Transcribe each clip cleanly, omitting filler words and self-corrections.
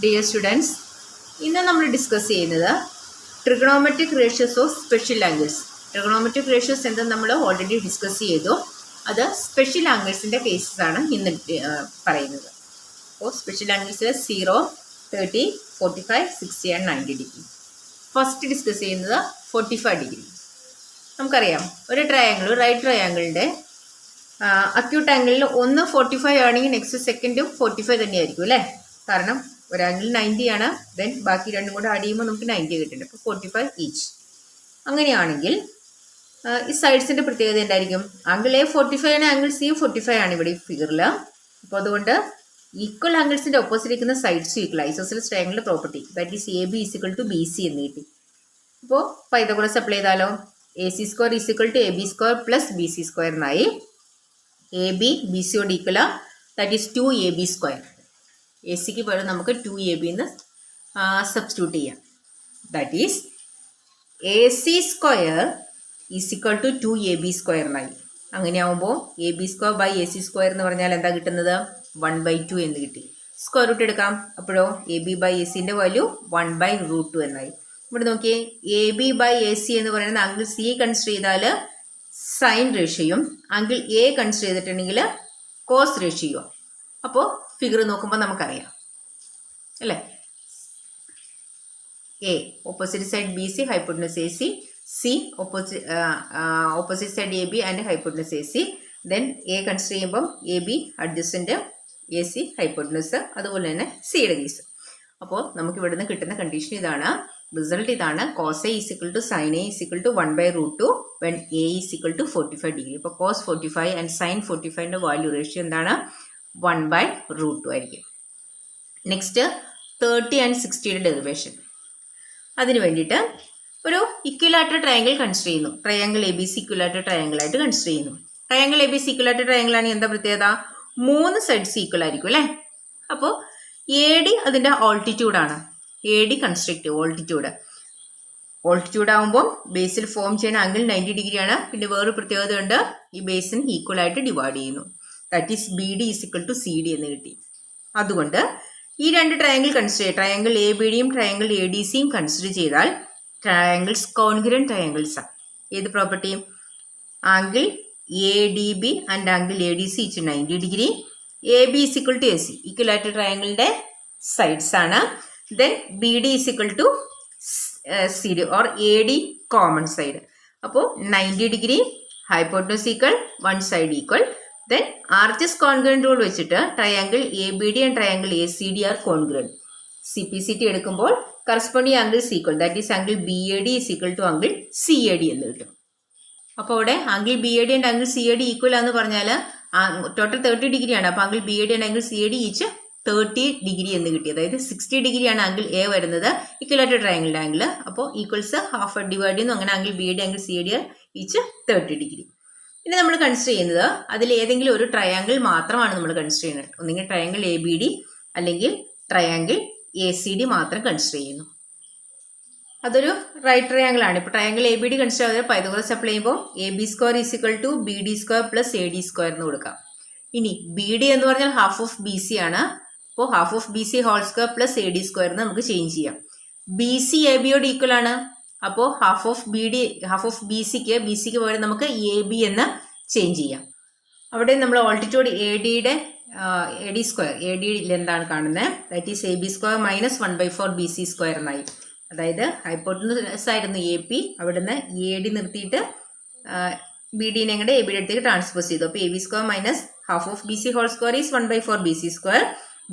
Dear students, ഇന്ന് നമ്മൾ discuss ചെയ്യുന്നത് trigonometric ratios of special angles. Trigonometric ratios എന്തെന്ന് നമ്മൾ ഓൾറെഡി ഡിസ്കസ് ചെയ്തു. അത് സ്പെഷ്യൽ ആംഗിൾസിൻ്റെ കേസസ് ആണ് ഇന്ന് പറയുന്നത്. അപ്പോൾ special angles 0, 30, 45, 60 and 90 degree. First discuss ചെയ്യുന്നത് 45 ഡിഗ്രി. നമുക്കറിയാം, ഒരു ട്രയാങ്കിൾ, റൈറ്റ് ട്രയാങ്കിളിൻ്റെ അക്യൂട്ട് ആംഗിളിൽ ഒന്ന് 45 ആണെങ്കിൽ നെക്സ്റ്റ് സെക്കൻഡും 45 തന്നെയായിരിക്കും അല്ലേ? കാരണം ഒരു ആംഗിൾ 90 ആണ്, ദെൻ ബാക്കി രണ്ടും കൂടെ ആഡ് ചെയ്യുമ്പോൾ നമുക്ക് 90 കിട്ടുന്നുണ്ട്. അപ്പോൾ 45 ഈച്ച്. അങ്ങനെയാണെങ്കിൽ ഈ സൈഡ്സിൻ്റെ പ്രത്യേകത എന്തായിരിക്കും? ആംഗിൾ എ 45 ആണ്, ആംഗിൾ സി 45 ആണ് ഇവിടെ ഈ ഫിഗറിൽ. അപ്പോൾ അതുകൊണ്ട് ഈക്വൽ ആംഗിൾസിൻ്റെ ഓപ്പോസിറ്റ് ഇരിക്കുന്ന സൈഡ്സ് ഈക്വൽ, ഐസോസെലസ് ട്രയാങ്കിളിൻ്റെ property that is A B equal to B C എന്ന് കിട്ടി. അപ്പോൾ പൈതഗോറസ് അപ്ലൈ ചെയ്താലോ? A C square equal to A B square plus B C square എന്നായി. എ ബി ബി സിയോട് equal, that is 2ab square. A സിക്ക് പകരം നമുക്ക് 2ab എന്ന് സബ്സ്റ്റിറ്റ്യൂട്ട് ചെയ്യാം. That is A C square is equal to 2ab square എന്നായി. അങ്ങനെയാവുമ്പോൾ A B square by A C square എന്ന് പറഞ്ഞാൽ എന്താ കിട്ടുന്നത്? 1/2 എന്ന് കിട്ടി. സ്ക്വയർ റൂട്ട് എടുക്കാം. അപ്പോഴോ എ ബി ബൈ എ സിൻ്റെ വാല്യൂ 1/√2 എന്നായി. ഇവിടെ നോക്കിയേ, A B by A C എന്ന് പറയുന്നത് ആംഗിൾ സി കൺസിഡർ ചെയ്താൽ സൈൻ റേഷ്യോയും ആംഗിൾ എ കൺസിഡർ ചെയ്തിട്ടുണ്ടെങ്കിൽ കോസ് റേഷ്യോ. അപ്പോൾ ഫിഗർ നോക്കുമ്പോൾ നമുക്കറിയാം അല്ലേ? A opposite side B C, hypotenuse A C. C opposite side A B and hypotenuse A C. Then A consider ചെയ്യുമ്പം A B adjacent, A C hypotenuse, അതുപോലെ തന്നെ സിയുടെ case. അപ്പോൾ നമുക്ക് ഇവിടുന്ന് കിട്ടുന്ന കണ്ടീഷൻ ഇതാണ്, റിസൾട്ട് ഇതാണ്. Cos A is equal to sine A is equal to 1/√2 when A is equal to 45 degree. അപ്പോൾ കോസ് 45 ആൻഡ് സൈൻ 45ൻ്റെ വാല്യൂ റേഷ്യോ എന്താണ്? 1/√2 ആയിരിക്കും. നെക്സ്റ്റ് 30 ആൻഡ് 60യുടെ ഡെറിവേഷൻ. അതിന് വേണ്ടിയിട്ട് ഒരു ഇക്വിലാറ്റർ ട്രയാങ്കിൾ കൺസിഡർ ചെയ്യുന്നു. Triangle A B C equilateral triangle ആയിട്ട് കൺസിഡർ ചെയ്യുന്നു. Triangle A B C equilateral triangle ആണ് എന്താ പ്രത്യേകത? 3 സൈഡ്സ് ഈക്വൽ ആയിരിക്കും അല്ലേ? അപ്പോൾ എ ഡി അതിൻ്റെ ഓൾട്ടിറ്റ്യൂഡാണ്. എ ഡി കൺസ്ട്രക്റ്റ് ഓൾട്ടിറ്റ്യൂഡ് ആകുമ്പോൾ ബേസിൽ ഫോം ചെയ്യുന്ന ആംഗിൾ 90 ഡിഗ്രിയാണ്. പിന്നെ വേറൊരു പ്രത്യേകത ഉണ്ട്, ഈ ബേസിന് ഈക്വൽ ആയിട്ട് ഡിവൈഡ് ചെയ്യുന്നു. That is B D is equal to C D എന്ന് കിട്ടി. അതുകൊണ്ട് ഈ രണ്ട് triangle consider, triangle A B ഡിയും ട്രയാങ്കിൾ എ ഡി സിയും കൺസിഡർ ചെയ്താൽ ട്രയാങ്കിൾസ് കോൺഗ്രന്റ് ട്രയാങ്കിൾസ് ആണ്. ഏത് property? Angle A D B and angle A D C each 90 degree. A B is equal to A C equilateral ട്രയാങ്കിളിൻ്റെ sides ആണ്. Then B D is equal to C D or A D common side. അപ്പോൾ 90 degree, hypotenuse equal, one side equal. Then RHS congruent rule വെച്ചിട്ട് triangle A B D and triangle A C D are congruent. C P C T എടുക്കുമ്പോൾ corresponding angle equal, that is angle B A D is equal to angle C A D എന്ന് കിട്ടും. അപ്പോൾ അവിടെ angle B A D and angle C A D equal എന്ന് പറഞ്ഞാൽ total 30 ഡിഗ്രിയാണ്. അപ്പോൾ angle B A D and angle C A D each 30 degree എന്ന് കിട്ടി. അതായത് 60 ഡിഗ്രിയാണ് ആംഗിൾ എ വരുന്നത്, ഇക്വലാറ്റർ ട്രയാങ്കിളിൻ്റെ ആംഗിൾ. അപ്പോൾ ഈക്വൽസ് ഹാഫ് ഡിവൈഡ് ചെയ്യുന്നു. അങ്ങനെ angle B A D angle C A D each 30 degree. ഇനി നമ്മൾ കൺസിഡർ ചെയ്യുന്നത് അതിൽ ഏതെങ്കിലും ഒരു ട്രയാങ്കിൾ മാത്രമാണ് നമ്മൾ കൺസിഡർ ചെയ്യുന്നത്. ഒന്നെങ്കിൽ ട്രയാങ്കിൾ എ ബി ഡി അല്ലെങ്കിൽ ട്രയാങ്കിൾ എ സി ഡി മാത്രം കൺസിഡർ ചെയ്യുന്നു. അതൊരു റൈറ്റ് ട്രയാങ്കിൾ ആണ്. ഇപ്പോൾ triangle A B D consider ചെയ്താൽ പൈതഗോറസ് അപ്ലൈ ചെയ്യുമ്പോൾ A B square is equal to B D square plus A D square എന്ന് കൊടുക്കാം. ഇനി ബി ഡി എന്ന് പറഞ്ഞാൽ ഹാഫ് ഓഫ് ബി സി ആണ്. അപ്പോൾ half of B C whole square plus A D square എന്ന് നമുക്ക് ചേഞ്ച് ചെയ്യാം. ബി സി എ ബിയോട് ഈക്വൽ ആണ്. അപ്പോൾ ഹാഫ് ഓഫ് ബി സിക്ക് പകരം നമുക്ക് എ ബി എന്ന് ചേഞ്ച് ചെയ്യാം. അവിടെ നമ്മൾ ഓൾട്ടിറ്റ്യൂഡ് എ ഡിയുടെ A D square, A D എന്താണ് കാണുന്നത്? That is A B square minus 1/4 B C square എന്നായി. അതായത് ഹൈപ്പോട്ടനസ് ആയിരുന്നു എ പി, അവിടുന്ന് എ ഡി നിർത്തിയിട്ട് ബി ഡിനെ കൂടെ എ ബിയുടെ അടുത്തേക്ക് ട്രാൻസ്പോസ് ചെയ്തു. അപ്പോൾ A B square minus half of B C whole square is 1/4 B C square.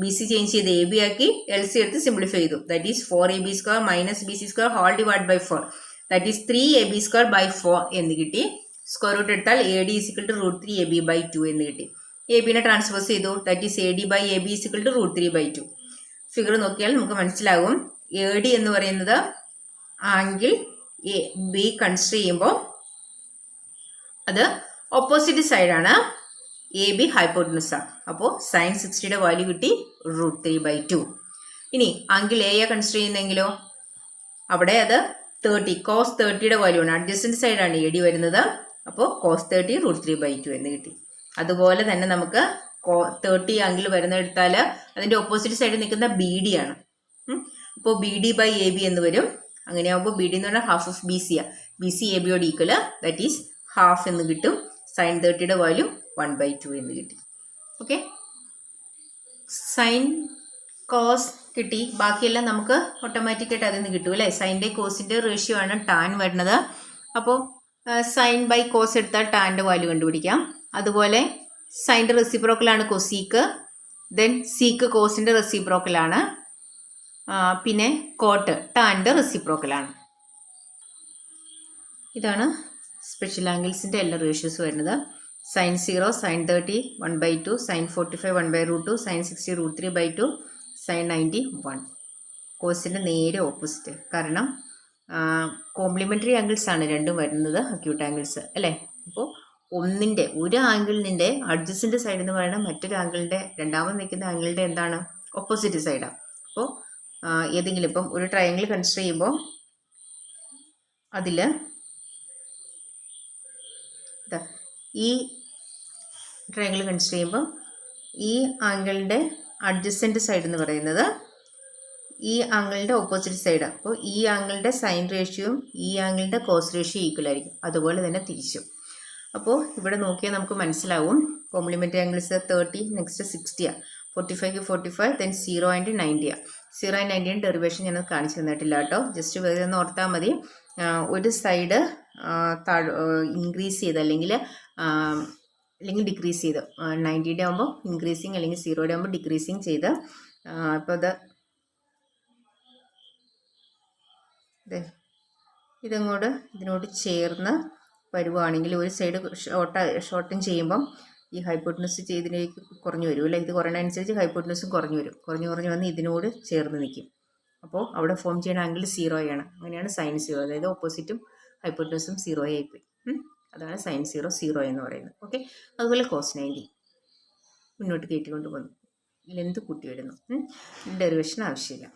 B C change ചെയ്ത് എ ബി ആക്കി, എൽ സി എടുത്ത് സിംപ്ലിഫൈ ചെയ്തു. That is 4ab square minus B C square whole divide by 4. That is 3ab square by 4 എന്ന് കിട്ടി. Square root എടുത്താൽ A D is equal to √3ab/2 എന്ന് കിട്ടി. A ബിനെ ട്രാൻസ്പോസ് ചെയ്തു. That is A D by A B is equal to √3/2. Figure നോക്കിയാൽ നമുക്ക് മനസ്സിലാകും. എ ഡി എന്ന് പറയുന്നത് ആംഗിൾ എ ബി കൺസിഡർ ചെയ്യുമ്പോൾ അത് ഓപ്പോസിറ്റ് സൈഡാണ്. എ ബി ഹൈപ്പോട്ടനസ് ആണ്. അപ്പോൾ സൈൻ 60യുടെ വാല്യൂ കിട്ടി √3/2. ഇനി ആംഗിൾ എ കൺസിഡർ ചെയ്യുന്നെങ്കിലോ അവിടെ അത് 30 കോസ് 30യുടെ വാല്യൂ ആണ്. അഡ്ജസ്റ്റന്റ് സൈഡാണ് എ ഡി വരുന്നത്. അപ്പോൾ കോസ് 30 √3/2 എന്ന് കിട്ടി. അതുപോലെ തന്നെ നമുക്ക് 30 ആംഗിൾ വരുന്ന എടുത്താൽ അതിൻ്റെ ഓപ്പോസിറ്റ് സൈഡിൽ നിൽക്കുന്ന ബി ഡി ആണ്. അപ്പോൾ B D by A B എന്ന് വരും. അങ്ങനെയാകുമ്പോൾ ബി ഡി എന്ന് പറഞ്ഞാൽ ഹാഫ് ഓഫ് ബി സി ആണ്. ബി സി എ ബിയോട് ഈക്വല്, ദാറ്റ് ഈസ് ഹാഫ് എന്ന് കിട്ടും. സൈൻ 30യുടെ വാല്യൂ 1/2 എന്ന് കിട്ടി. ഓക്കെ, സൈൻ കോസ് കിട്ടി. ബാക്കിയെല്ലാം നമുക്ക് ഓട്ടോമാറ്റിക്കായിട്ട് അതിൽ നിന്ന് കിട്ടും അല്ലേ. സൈൻ്റെ കോസിൻ്റെ റേഷ്യോ ആണ് ടാൻ വരുന്നത്. അപ്പോൾ സൈൻ ബൈ കോസ് എടുത്താൽ ടാൻ്റെ വാല്യൂ കണ്ടുപിടിക്കാം. അതുപോലെ സൈൻ്റെ റെസിപ്രോക്കലാണ് കൊസീക്ക്, ദെൻ സീക്ക് കോസിൻ്റെ റെസിപ്രോക്കലാണ്, പിന്നെ കോട്ട് ടാൻ്റെ റെസിപ്രോക്കലാണ്. ഇതാണ് സ്പെഷ്യൽ ആംഗിൾസിൻ്റെ എല്ലാ റേഷ്യോസ് വരുന്നത്. Sine 0 sine 30 1/2, sine 45 1/√2, sine 60 √3/2, sine 90 1. കോസിൻ്റെ നേരെ ഓപ്പോസിറ്റ്. കാരണം കോംപ്ലിമെൻ്ററി ആംഗിൾസ് ആണ് രണ്ടും വരുന്നത്, അക്യൂട്ട് ആംഗിൾസ് അല്ലേ. അപ്പോൾ ഒരു ആംഗിളിൻ്റെ അഡ്ജസ്റ്റൻ്റ് സൈഡ് എന്ന് പറയുന്നത് മറ്റൊരു ആംഗിളിൻ്റെ രണ്ടാമത് നിൽക്കുന്ന ആംഗിളിൻ്റെ എന്താണ്, ഓപ്പോസിറ്റ് സൈഡാണ്. അപ്പോൾ ഏതെങ്കിലും ഇപ്പം ഒരു ട്രയാങ്കിൾ കൺസിഡർ ചെയ്യുമ്പോൾ അതിൽ ഈ ട്രയാങ്കിൾ കൺസിഡർ ചെയ്യുമ്പോൾ ഈ ആംഗിളിൻ്റെ അഡ്ജസ്റ്റൻ്റ് സൈഡ് എന്ന് പറയുന്നത് ഈ ആംഗിളിൻ്റെ ഓപ്പോസിറ്റ് സൈഡാണ്. അപ്പോൾ ഈ ആംഗിളിൻ്റെ സൈൻ റേഷ്യോയും ഈ ആംഗിളിൻ്റെ കോസ് റേഷ്യോ ഈക്വൽ ആയിരിക്കും. അതുപോലെ തന്നെ തിരിച്ചും. അപ്പോൾ ഇവിടെ നോക്കിയാൽ നമുക്ക് മനസ്സിലാവും കോംപ്ലിമെൻ്ററി ആംഗിൾസ് 30 നെക്സ്റ്റ് 60ആണ്, 45 45, ദെൻ 0 ആൻഡ് 90ആണ്. 0 ആൻഡ് 90 ഡെറിവേഷൻ ഞാൻ കാണിച്ചു തന്നിട്ടില്ല കേട്ടോ. ജസ്റ്റ് വെറുതെ ഒന്ന് ഓർത്താൽ മതി. ഒരു സൈഡ് ഇൻക്രീസ് ചെയ്ത് അല്ലെങ്കിൽ ഡിക്രീസ് ചെയ്ത്, 90യുടെ ആകുമ്പോൾ ഇൻക്രീസിങ് അല്ലെങ്കിൽ 0യുടെ ആകുമ്പോൾ ഡിക്രീസിങ് ചെയ്ത്, അപ്പോൾ ഇതിനോട് ചേർന്ന് വരുവാണെങ്കിൽ ഒരു സൈഡ് ഷോർട്ടൻ ചെയ്യുമ്പം ഈ ഹൈപ്പോട്ടനസ് ഇതിലേക്ക് കുറഞ്ഞു വരും അല്ലേ. ഇത് കുറയുന്നതനുസരിച്ച് ഹൈപ്പോട്ടനസും കുറഞ്ഞു വരും. കുറഞ്ഞു വന്ന് ഇതിനോട് ചേർന്ന് നിൽക്കും. അപ്പോൾ അവിടെ ഫോം ചെയ്യുന്ന ആംഗിൾ 0 ആണ്. അങ്ങനെയാണ് സൈൻ 0, അതായത് ഓപ്പോസിറ്റും ഹൈപ്പോട്ടനസും 0 ആയിപ്പോയി. അതാണ് സൈൻ 0 എന്ന് പറയുന്നത്. ഓക്കെ, അതുപോലെ കോസ് 90 മുന്നോട്ട് കയറ്റിക്കൊണ്ട് പോകുന്നു, ലെന്ത് കൂട്ടി വരുന്നു. ഡെറിവേഷൻ ആവശ്യമില്ല.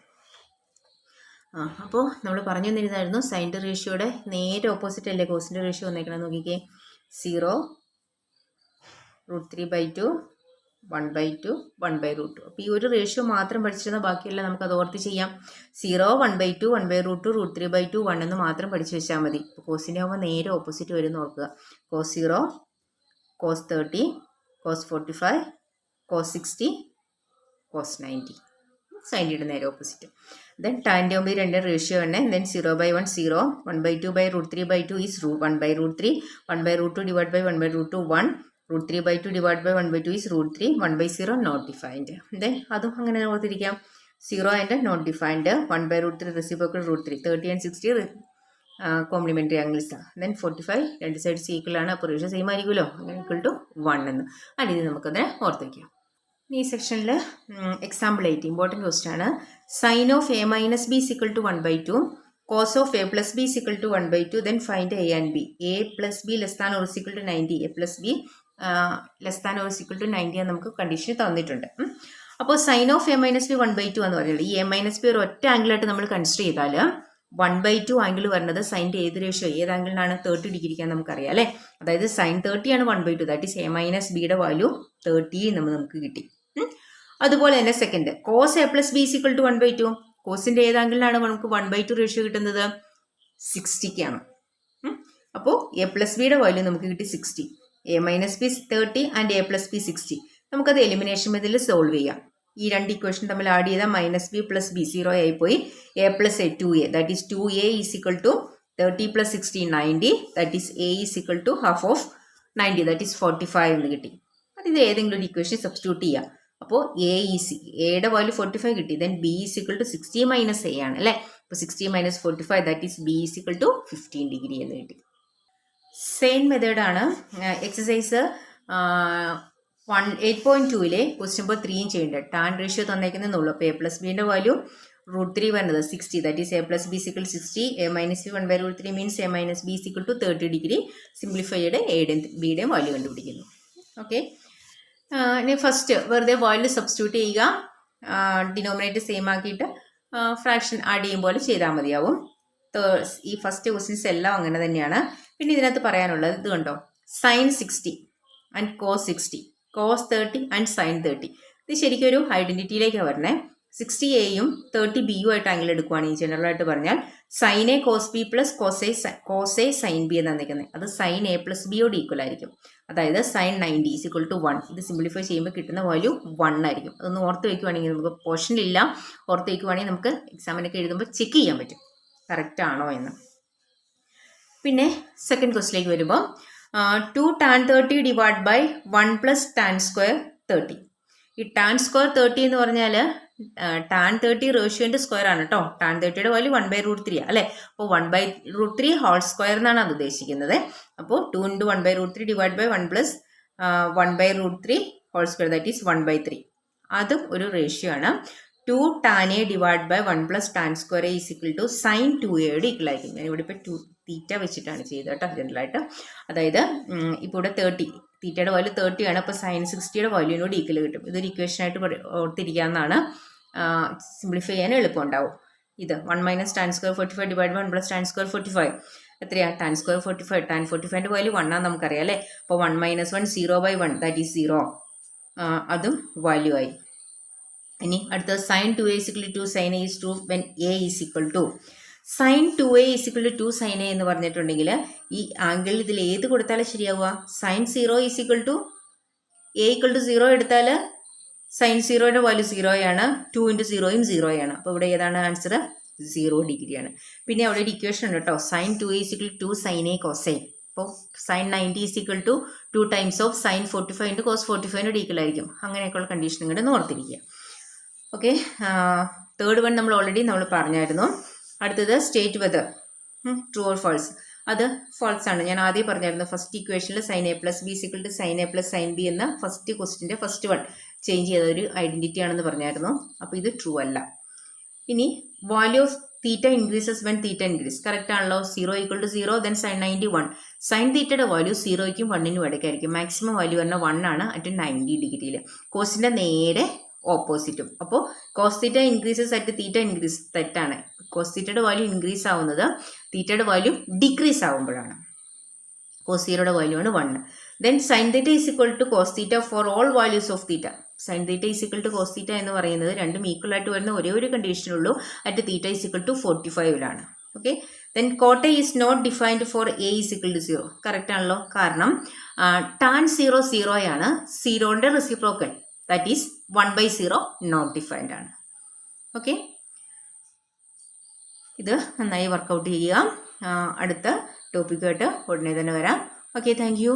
അപ്പോൾ നമ്മൾ പറഞ്ഞു തന്നിരുന്നായിരുന്നു സൈൻ്റെ റേഷ്യോയുടെ നേരെ ഓപ്പോസിറ്റ് അല്ലേ കോസിൻ്റെ റേഷ്യോ വന്നേക്കണം. നോക്കിക്കേ, 0 √3/2 1/2 1/√2. അപ്പോൾ ഈ ഒരു റേഷ്യോ മാത്രം പഠിച്ചിരുന്ന ബാക്കിയെല്ലാം നമുക്ക് അത് ഓർത്ത് ചെയ്യാം. 0 1/2 1/√2 √3/2 1 എന്ന് മാത്രം പഠിച്ചു വെച്ചാൽ മതി. ഇപ്പോൾ കോസിൻ്റെ ആകുമ്പോൾ നേരെ ഓപ്പോസിറ്റ് വരുമെന്ന് ഓർക്കുക. cos 0 cos 30 cos 45 cos 60 cos 90. സൈൻ്റെ നേരെ ഓപ്പോസിറ്റ്. ദെൻ ടാൻ്റെ ആകുമ്പോൾ ഈ രണ്ട് റേഷ്യോ തന്നെ. Then 0/1 0, 1/2 √3/2 is 1/√3, 1/√2 divide by 1/√2 1, √3/2 divide by 1/2 is √3, 1/0 not defined. Then അതും അങ്ങനെ ഓർത്തിരിക്കാം. 0 and not defined, 1/√3 reciprocal √3, 30 and 60 complementary angles ആണ്. ദെൻ 45 രണ്ട് സൈഡ്സ് ഈക്വൽ ആണ്. അപ്പോൾ റേഷ്യോ സെയിം ആയിരിക്കുമല്ലോ, അങ്ങനെ ഈക്വൽ ടു 1 എന്ന്. ആ രീതി നമുക്കതിനെ ഓർത്ത് വയ്ക്കാം. ഈ സെക്ഷനിൽ എക്സാമ്പിൾ 8 ഇമ്പോർട്ടൻറ്റ് ക്വസ്റ്റ്യൻ ആണ്. Sine of a minus B is equal to 1/2, cos of a plus b is equal to 1/2, then find a and b. a plus b less than or is equal to 90, a plus b less than or is equal to 90 എന്ന് നമുക്ക് condition തന്നിട്ടുണ്ട്. അപ്പോൾ sine of a minus B 1/2 എന്ന് പറഞ്ഞാൽ ഈ a minus B ഒരു ഒറ്റ ആംഗിളായിട്ട് നമ്മൾ കൺസിഡർ ചെയ്താൽ 1/2 ആംഗിൾ വരുന്നത് സൈൻ്റെ ഏത് റേഷ്യോ, ഏത് ആംഗിളിനാണ് 30 ഡിഗ്രിക്കാണ് നമുക്കറിയാം അല്ലേ. അതായത് സൈൻ 30 ആണ് 1/2, ദാറ്റ് ഈസ് a മൈനസ് ബിയുടെ വാല്യൂ 30 നമുക്ക് കിട്ടി. അതുപോലെ തന്നെ second cos a plus B is equal to 1/2, കോസിൻ്റെ ഏത് ആംഗിളിനാണ് നമുക്ക് 1/2 റേഷ്യോ കിട്ടുന്നത്, 60ക്കാണ്. അപ്പോൾ a പ്ലസ് ബിയുടെ വാല്യൂ നമുക്ക് കിട്ടി 60, a minus B 30 and a plus B 60. നമുക്കത് എലിമിനേഷൻ മെത്തേഡിൽ സോൾവ് ചെയ്യാം. ഈ രണ്ട് ഇക്വേഷൻ തമ്മിൽ ആഡ് ചെയ്താൽ മൈനസ് ബി പ്ലസ് ബി 0 ആയിപ്പോയി. a plus a 2a, that is 2a is equal to 30 plus 60 90, that is a is equal to half of 90, that is 45 എന്ന് കിട്ടി. ഇത് ഏതെങ്കിലും ഒരു ഇക്വേഷൻ സബ്സ്റ്റിറ്റ്യൂട്ട് ചെയ്യാം. അപ്പോൾ എയുടെ വാല്യൂ 45 കിട്ടി. Then B is equal to 60 minus A ആണ് അല്ലേ. അപ്പോൾ 60 minus 45 that is B is equal to 15 degree എന്ന് കിട്ടി. സെയിം മെത്തേഡാണ് എക്സസൈസ് 8.2 ക്വസ്റ്റ്യൻ നമ്പർ 3 ചെയ്യേണ്ടത്. ടാൻ റേഷ്യോ തന്നേക്കുന്നുള്ളൂ. അപ്പോൾ a പ്ലസ് ബിൻ്റെ വാല്യൂ √3 വരുന്നത് 60, that is a plus B equal 60, a minus B 1/√3 means a minus B equal to 30 degree. Simplified എയുടെയും ബിയുടെയും വാല്യൂ കണ്ടുപിടിക്കുന്നു. ഓക്കെ, ഇനി ഫസ്റ്റ് വെറുതെ വാല്യൂ സബ്സ്റ്റിറ്റ്യൂട്ട് ചെയ്യുക. ഡിനോമിനേറ്റർ സെയിം ആക്കിയിട്ട് ഫ്രാക്ഷൻ ആഡ് ചെയ്യും പോലെ ചെയ്താൽ മതിയാവും. ഈ ഫസ്റ്റ് ക്വസ്റ്റ്യൻസ് എല്ലാം അങ്ങനെ തന്നെയാണ്. പിന്നെ ഇതിനകത്ത് പറയാനുള്ളത് ഇത് കണ്ടോ, sine 60 and cos 60, cos 30 and sine 30. ഇത് ശരിക്കും ഒരു ഐഡൻറ്റിറ്റിയിലേക്കാണ് വരണേ. 60A-യും 30B-യും ആയിട്ട് ആംഗിൾ എടുക്കുവാണെങ്കിൽ ജനറലായിട്ട് പറഞ്ഞാൽ sine A cos B plus cos A sine B എന്നാണ് നിൽക്കുന്നത്. അത് സൈൻ എ പ്ലസ് ബിയോട് ഈക്വൽ ആയിരിക്കും. അതായത് സൈൻ 90 ഈസ് ഈക്വൽ ടു 1. ഇത് സിംപ്ലിഫൈ ചെയ്യുമ്പോൾ കിട്ടുന്ന വാല്യൂ 1 ആയിരിക്കും. അതൊന്ന് ഓർത്ത് വയ്ക്കുവാണെങ്കിൽ നമുക്ക് പോർഷനിലില്ല, ഓർത്ത് വയ്ക്കുവാണെങ്കിൽ നമുക്ക് എക്സാമിനൊക്കെ എഴുതുമ്പോൾ ചെക്ക് ചെയ്യാൻ പറ്റും കറക്റ്റ് ആണോ എന്ന്. പിന്നെ സെക്കൻഡ് ക്വസ്റ്റിലേക്ക് വരുമ്പോൾ 2 tan 30 divide by 1 plus tan square 30. ഈ ടാൻ സ്ക്വയർ 30 എന്ന് പറഞ്ഞാൽ ടാൻ 30 റേഷ്യോൻ്റെ സ്ക്വയർ ആണ് കേട്ടോ. ടാൻ 30യുടെ വാല്യൂ 1/√3 അല്ലേ. അപ്പോൾ 1/√3 ഹോൾ സ്ക്വയർ എന്നാണ് അത് ഉദ്ദേശിക്കുന്നത്. അപ്പോൾ 2 × 1/√3 divide by 1 plus 1/√3 whole square that is 1/3. അതും ഒരു റേഷ്യോ ആണ്. 2 tan A divide by 1 plus tan square A is equal to sine 2A equal ആയിരിക്കും. ഞാൻ ഇവിടെ ഇപ്പോൾ തീറ്റ വെച്ചിട്ടാണ് ചെയ്തത് കേട്ടോ ജനറലായിട്ട്. അതായത് ഇപ്പോൾ ഇവിടെ 30, തീറ്റയുടെ വാല്യൂ 30 ആണ്. അപ്പോൾ സൈൻ 60യുടെ വാല്യൂവിനോട് ഈക്വൽ കിട്ടും. ഇതൊരു ഇക്വേഷനായിട്ട് ഓർത്തിരിക്കാവുന്നതാണ്. സിംപ്ലിഫൈ ചെയ്യാൻ എളുപ്പം ഉണ്ടാവും. ഇത് 1 minus tan square 45 divide by 1 plus tan square 45 എത്രയാണ്? Tan square 45. ടാൻ 45ൻ്റെ വാല്യൂ 1 ആണെന്ന് നമുക്കറിയാം അല്ലേ. അപ്പോൾ 1 മൈനസ് 1 0/1 ദാറ്റ് ഈസ് 0. അതും വാല്യൂ ആയി. ഇനി അടുത്തത് sine 2A is equal to sine A is 2 when A is equal to sine 2A is equal to 2 sine A എന്ന് പറഞ്ഞിട്ടുണ്ടെങ്കിൽ ഈ ആംഗിളിൽ ഇതിൽ ഏത് കൊടുത്താലും ശരിയാവുക. Sine 0 is equal to A equal to 0 എടുത്താൽ സൈൻ 0യുടെ വാല്യൂ 0 ആണ്. 2 × 0യും 0 ആണ്. അപ്പോൾ ഇവിടെ ഏതാണ് ആൻസർ? 0 ഡിഗ്രിയാണ്. പിന്നെ അവിടെ ഒരു ഇക്വേഷൻ ഉണ്ട് കേട്ടോ. Sine 2A is equal to sine A cos A. അപ്പോൾ sine 90 is equal to 2 times of sine 45 × cos 45 equal ആയിരിക്കും. അങ്ങനെയൊക്കെയുള്ള കണ്ടീഷൻ ഇങ്ങോട്ട് ഓർത്തിരിക്കുക. ഓക്കെ, തേർഡ് വൺ നമ്മൾ പറഞ്ഞായിരുന്നു. അടുത്തത് state whether true or false. അത് ഫാൾസ് ആണ്. ഞാൻ ആദ്യം പറഞ്ഞായിരുന്നു ഫസ്റ്റ് ഇക്വേഷനിൽ sine A plus B equal to sine A plus sine B എന്ന ഫസ്റ്റ് ക്വസ്റ്റിൻ്റെ ഫസ്റ്റ് വൺ ചേഞ്ച് ചെയ്ത ഒരു ഐഡൻറ്റിറ്റി ആണെന്ന് പറഞ്ഞായിരുന്നു. അപ്പോൾ ഇത് ട്രൂ അല്ല. ഇനി value of theta increases when theta increase. Correct ആണല്ലോ. 0 ഈക്വൽ ടു 0 ദെൻ സൈൻ 90 1. സൈൻ തീറ്റയുടെ വാല്യൂ 0യ്ക്കും 1നും ഇടയ്ക്കായിരിക്കും. മാക്സിമം വാല്യൂ പറഞ്ഞാൽ 1 ആണ് അറ്റ് 90 ഡിഗ്രിയിൽ. കോസിൻ്റെ നേരെ ഓപ്പോസിറ്റും. അപ്പോൾ cos theta increases at theta increase തെറ്റാണ്. കോസ് തീറ്റയുടെ വാല്യൂ ഇൻക്രീസ് ആവുന്നത് തീറ്റയുടെ വാല്യൂ ഡിക്രീസ് ആവുമ്പോഴാണ്. കോസ് തീറ്റയുടെ വാല്യൂ ആണ് 1. Then sine theta is equal to cos theta for all values of theta. Sine theta is equal to cos theta എന്ന് പറയുന്നത് രണ്ടും ഈക്വൽ ആയിട്ട് വരുന്ന ഒരേ ഒരു കണ്ടീഷനുള്ളൂ. At theta is equal to 45ലാണ്. Okay, then cot is not defined for A is equal to 0. Correct ആണല്ലോ. കാരണം ടാൻ 0 0 ആണ്. 0ന്റെ reciprocal that is 1/0 not defined ആണ്. ഓക്കെ, ഇത് നന്നായി വർക്കൗട്ട് ചെയ്യുക. അടുത്ത ടോപ്പിക്കായിട്ട് ഉടനെ തന്നെ വരാം. Okay, thank U.